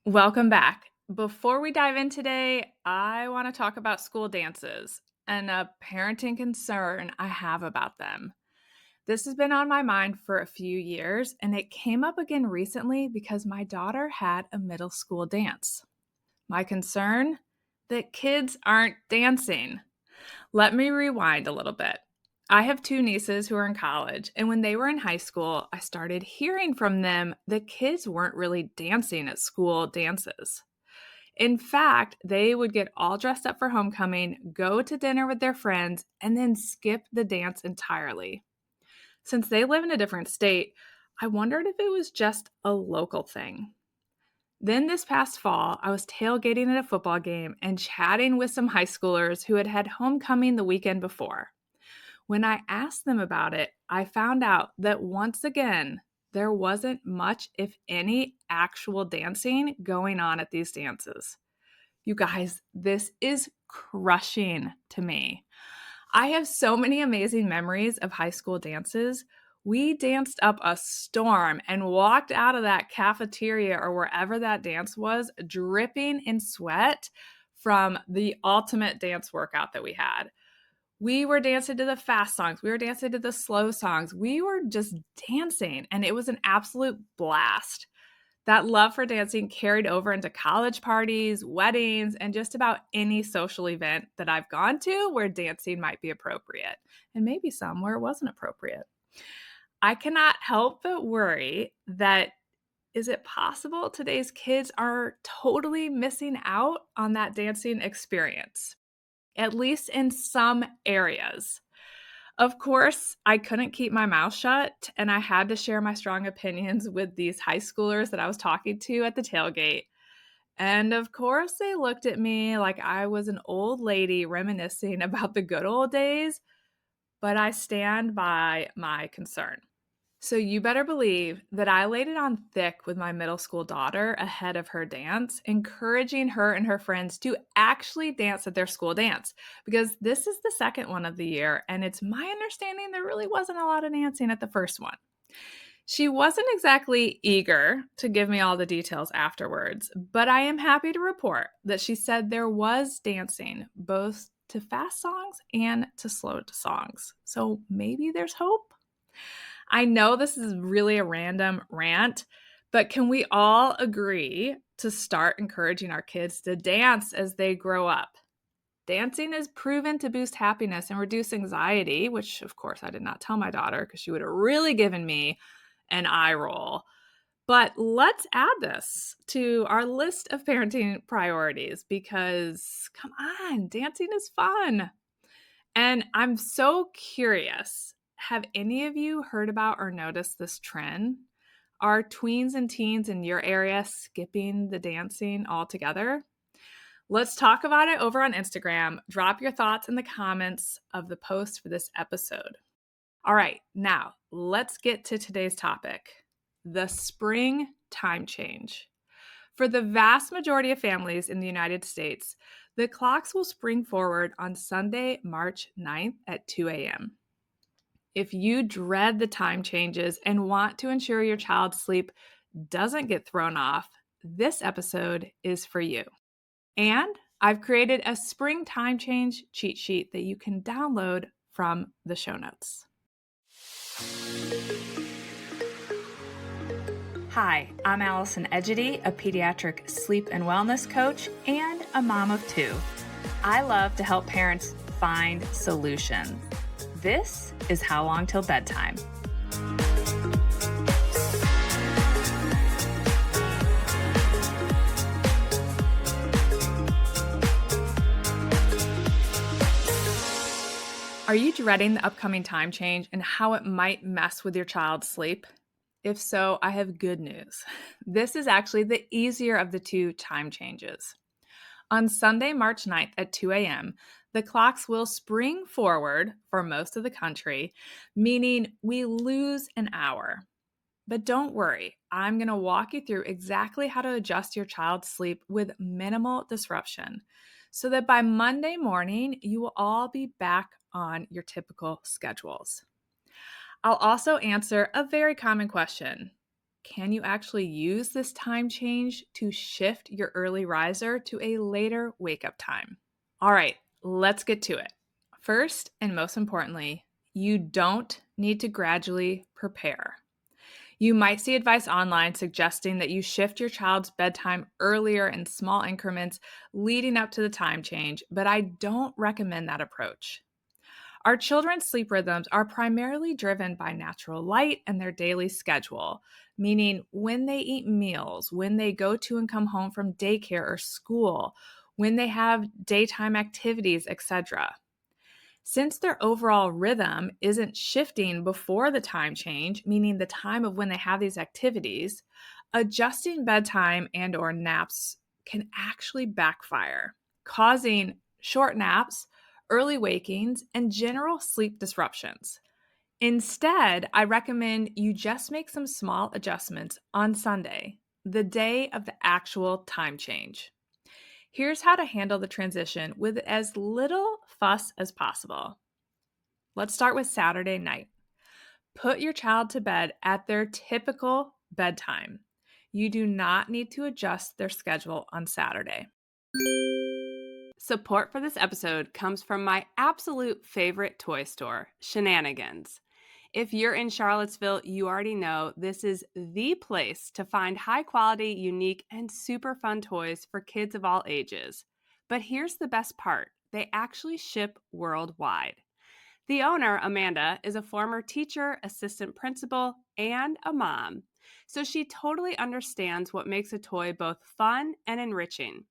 Welcome back. Before we dive in today, I want to talk about school dances and a parenting concern I have about them. This has been on my mind for a few years, and it came up again recently because my daughter had a middle school dance. My concern? That kids aren't dancing. Let me rewind a little bit. I have two nieces who are in college, and when they were in high school, I started hearing from them that kids weren't really dancing at school dances. In fact, they would get all dressed up for homecoming, go to dinner with their friends, and then skip the dance entirely. Since they live in a different state, I wondered if it was just a local thing. Then this past fall, I was tailgating at a football game and chatting with some high schoolers who had had homecoming the weekend before. When I asked them about it, I found out that once again, there wasn't much, if any, actual dancing going on at these dances. You guys, this is crushing to me. I have so many amazing memories of high school dances. We danced up a storm and walked out of that cafeteria or wherever that dance was, dripping in sweat from the ultimate dance workout that we had. We were dancing to the fast songs. We were dancing to the slow songs. We were just dancing, and it was an absolute blast. That love for dancing carried over into college parties, weddings, and just about any social event that I've gone to where dancing might be appropriate, and maybe some where it wasn't appropriate. I cannot help but worry that is it possible today's kids are totally missing out on that dancing experience, at least in some areas? Of course, I couldn't keep my mouth shut, and I had to share my strong opinions with these high schoolers that I was talking to at the tailgate. And of course, they looked at me like I was an old lady reminiscing about the good old days, but I stand by my concern. So you better believe that I laid it on thick with my middle school daughter ahead of her dance, encouraging her and her friends to actually dance at their school dance because this is the second one of the year, and it's my understanding there really wasn't a lot of dancing at the first one. She wasn't exactly eager to give me all the details afterwards, but I am happy to report that she said there was dancing both to fast songs and to slow songs. So maybe there's hope. I know this is really a random rant, but can we all agree to start encouraging our kids to dance as they grow up? Dancing is proven to boost happiness and reduce anxiety, which of course I did not tell my daughter because she would have really given me an eye roll. But let's add this to our list of parenting priorities because come on, dancing is fun. And I'm so curious, have any of you heard about or noticed this trend? Are tweens and teens in your area skipping the dancing altogether? Let's talk about it over on Instagram. Drop your thoughts in the comments of the post for this episode. All right, now let's get to today's topic, the spring time change. For the vast majority of families in the United States, the clocks will spring forward on Sunday, March 9th at 2 a.m. If you dread the time changes and want to ensure your child's sleep doesn't get thrown off, this episode is for you. And I've created a spring time change cheat sheet that you can download from the show notes. Hi, I'm Allison Egidi, a pediatric sleep and wellness coach and a mom of two. I love to help parents find solutions. This is How Long Till Bedtime. Are you dreading the upcoming time change and how it might mess with your child's sleep? If so, I have good news. This is actually the easier of the two time changes. On Sunday, March 9th at 2 a.m., the clocks will spring forward for most of the country, meaning we lose an hour. But don't worry, I'm going to walk you through exactly how to adjust your child's sleep with minimal disruption so that by Monday morning, you will all be back on your typical schedules. I'll also answer a very common question. can you actually use this time change to shift your early riser to a later wake up time? All right, let's get to it. First, and most importantly, you don't need to gradually prepare. You might see advice online suggesting that you shift your child's bedtime earlier in small increments leading up to the time change, but I don't recommend that approach. Our children's sleep rhythms are primarily driven by natural light and their daily schedule, meaning when they eat meals, when they go to and come home from daycare or school, when they have daytime activities, etc. Since their overall rhythm isn't shifting before the time change, meaning the time of when they have these activities, adjusting bedtime and or naps can actually backfire, causing short naps, early wakings, and general sleep disruptions. Instead, I recommend you just make some small adjustments on Sunday, the day of the actual time change. Here's how to handle the transition with as little fuss as possible. Let's start with Saturday night. Put your child to bed at their typical bedtime. You do not need to adjust their schedule on Saturday. Support for this episode comes from my absolute favorite toy store, Shenanigans. If you're in Charlottesville, you already know this is the place to find high quality, unique, and super fun toys for kids of all ages. But here's the best part, they actually ship worldwide. The owner, Amanda, is a former teacher, assistant principal, and a mom. So she totally understands what makes a toy both fun and enriching.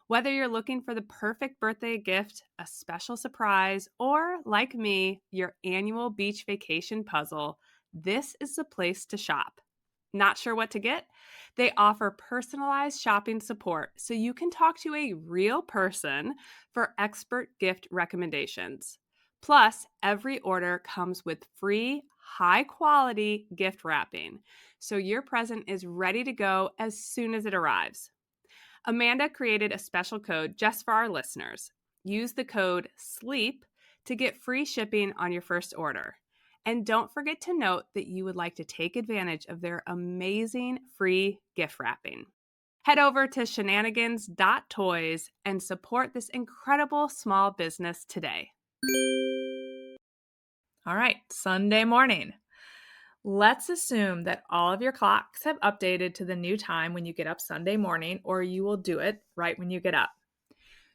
Whether you're looking for the perfect birthday gift, a special surprise, or, like me, your annual beach vacation puzzle, this is the place to shop. Not sure what to get? They offer personalized shopping support so you can talk to a real person for expert gift recommendations. Plus, every order comes with free, high-quality gift wrapping, so your present is ready to go as soon as it arrives. Amanda created a special code just for our listeners. Use the code SLEEP to get free shipping on your first order. And don't forget to note that you would like to take advantage of their amazing free gift wrapping. Head over to shenanigans.toys and support this incredible small business today. All right, Sunday morning. Let's assume that all of your clocks have updated to the new time when you get up Sunday morning, or you will do it right when you get up.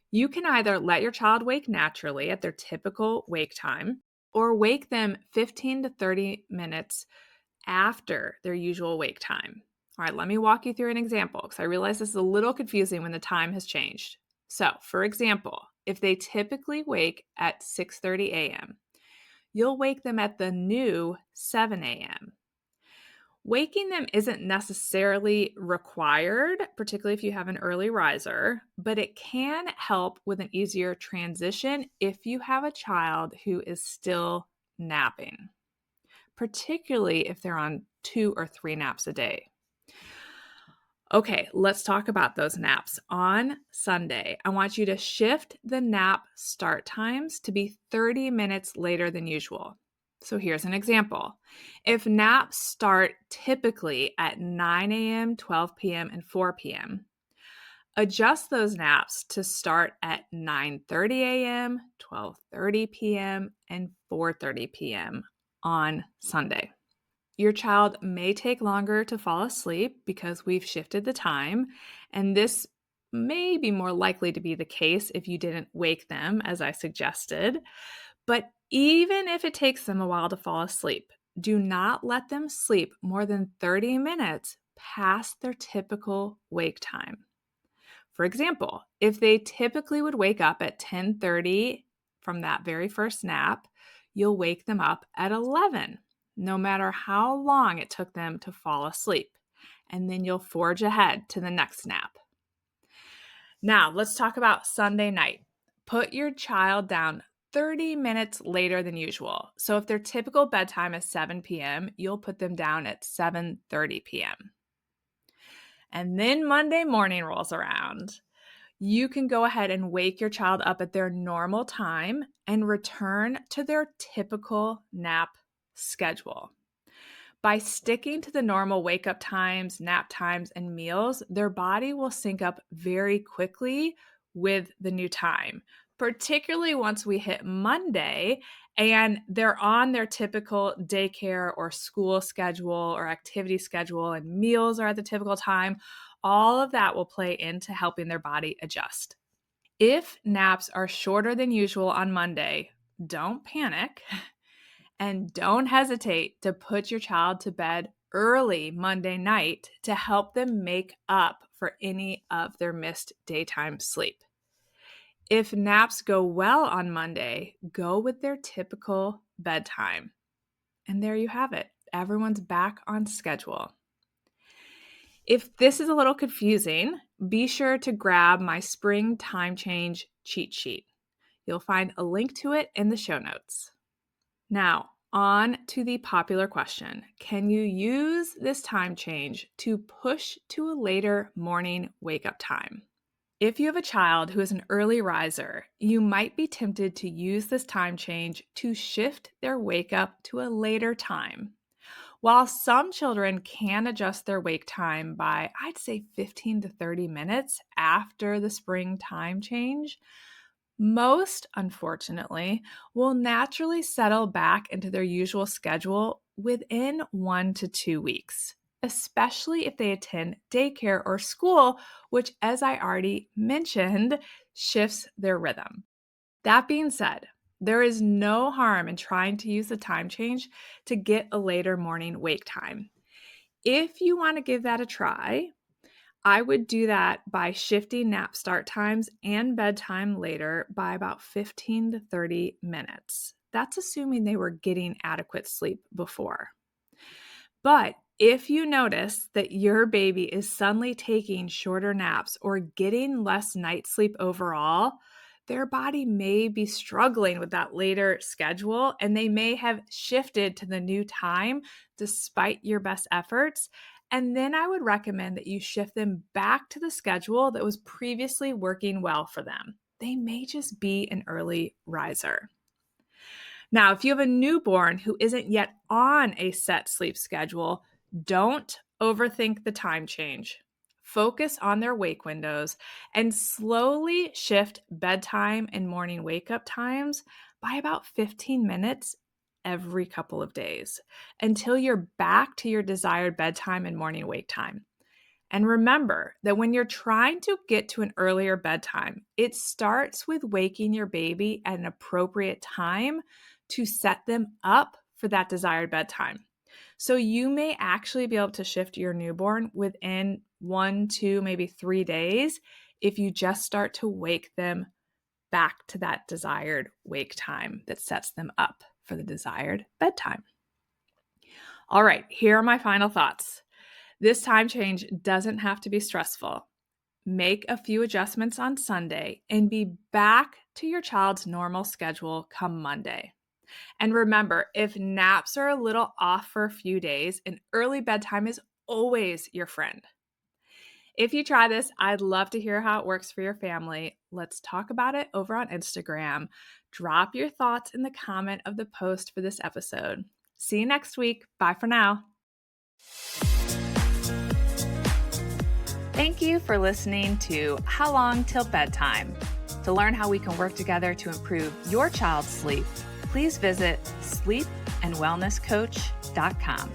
You can either let your child wake naturally at their typical wake time, or wake them 15 to 30 minutes after their usual wake time. All right, let me walk you through an example because I realize this is a little confusing when the time has changed. So, for example, if they typically wake at 6:30 a.m., you'll wake them at the new 7 a.m. Waking them isn't necessarily required, particularly if you have an early riser, but it can help with an easier transition if you have a child who is still napping, particularly if they're on 2 or 3 naps a day. Okay, let's talk about those naps. On Sunday, I want you to shift the nap start times to be 30 minutes later than usual. So here's an example. If naps start typically at 9 a.m., 12 p.m., and 4 p.m., adjust those naps to start at 9:30 a.m., 12:30 p.m., and 4:30 p.m. on Sunday. Your child may take longer to fall asleep because we've shifted the time, and this may be more likely to be the case if you didn't wake them, as I suggested. But even if it takes them a while to fall asleep, do not let them sleep more than 30 minutes past their typical wake time. For example, if they typically would wake up at 10:30 from that very first nap, you'll wake them up at 11, no matter how long it took them to fall asleep. And then you'll forge ahead to the next nap. Now, let's talk about Sunday night. Put your child down 30 minutes later than usual. So if their typical bedtime is 7 p.m., you'll put them down at 7:30 p.m. And then Monday morning rolls around. You can go ahead and wake your child up at their normal time and return to their typical nap schedule. By sticking to the normal wake up times, nap times, and meals, their body will sync up very quickly with the new time, particularly once we hit Monday and they're on their typical daycare or school schedule or activity schedule, and meals are at the typical time. All of that will play into helping their body adjust. If naps are shorter than usual on Monday, don't panic. And don't hesitate to put your child to bed early Monday night to help them make up for any of their missed daytime sleep. If naps go well on Monday, go with their typical bedtime. And there you have it. Everyone's back on schedule. If this is a little confusing, be sure to grab my spring time change cheat sheet. You'll find a link to it in the show notes. Now, on to the popular question. Can you use this time change to push to a later morning wake-up time? If you have a child who is an early riser, you might be tempted to use this time change to shift their wake-up to a later time. While some children can adjust their wake time by, I'd say, 15 to 30 minutes after the spring time change, most, unfortunately, will naturally settle back into their usual schedule within 1 to 2 weeks, especially if they attend daycare or school, which, as I already mentioned, shifts their rhythm. That being said, there is no harm in trying to use the time change to get a later morning wake time. If you want to give that a try, I would do that by shifting nap start times and bedtime later by about 15 to 30 minutes. That's assuming they were getting adequate sleep before. But if you notice that your baby is suddenly taking shorter naps or getting less night sleep overall, their body may be struggling with that later schedule, and they may have shifted to the new time despite your best efforts. And then I would recommend that you shift them back to the schedule that was previously working well for them. They may just be an early riser. Now, if you have a newborn who isn't yet on a set sleep schedule, don't overthink the time change. Focus on their wake windows and slowly shift bedtime and morning wake-up times by about 15 minutes every couple of days until you're back to your desired bedtime and morning wake time. And remember that when you're trying to get to an earlier bedtime, it starts with waking your baby at an appropriate time to set them up for that desired bedtime. So you may actually be able to shift your newborn within 1, 2, maybe 3 days if you just start to wake them back to that desired wake time that sets them up for the desired bedtime. All right, here are my final thoughts. This time change doesn't have to be stressful. Make a few adjustments on Sunday and be back to your child's normal schedule come Monday. And remember, if naps are a little off for a few days, an early bedtime is always your friend. If you try this, I'd love to hear how it works for your family. Let's talk about it over on Instagram. Drop your thoughts in the comment of the post for this episode. See you next week. Bye for now. Thank you for listening to How Long Till Bedtime. To learn how we can work together to improve your child's sleep, please visit sleepandwellnesscoach.com.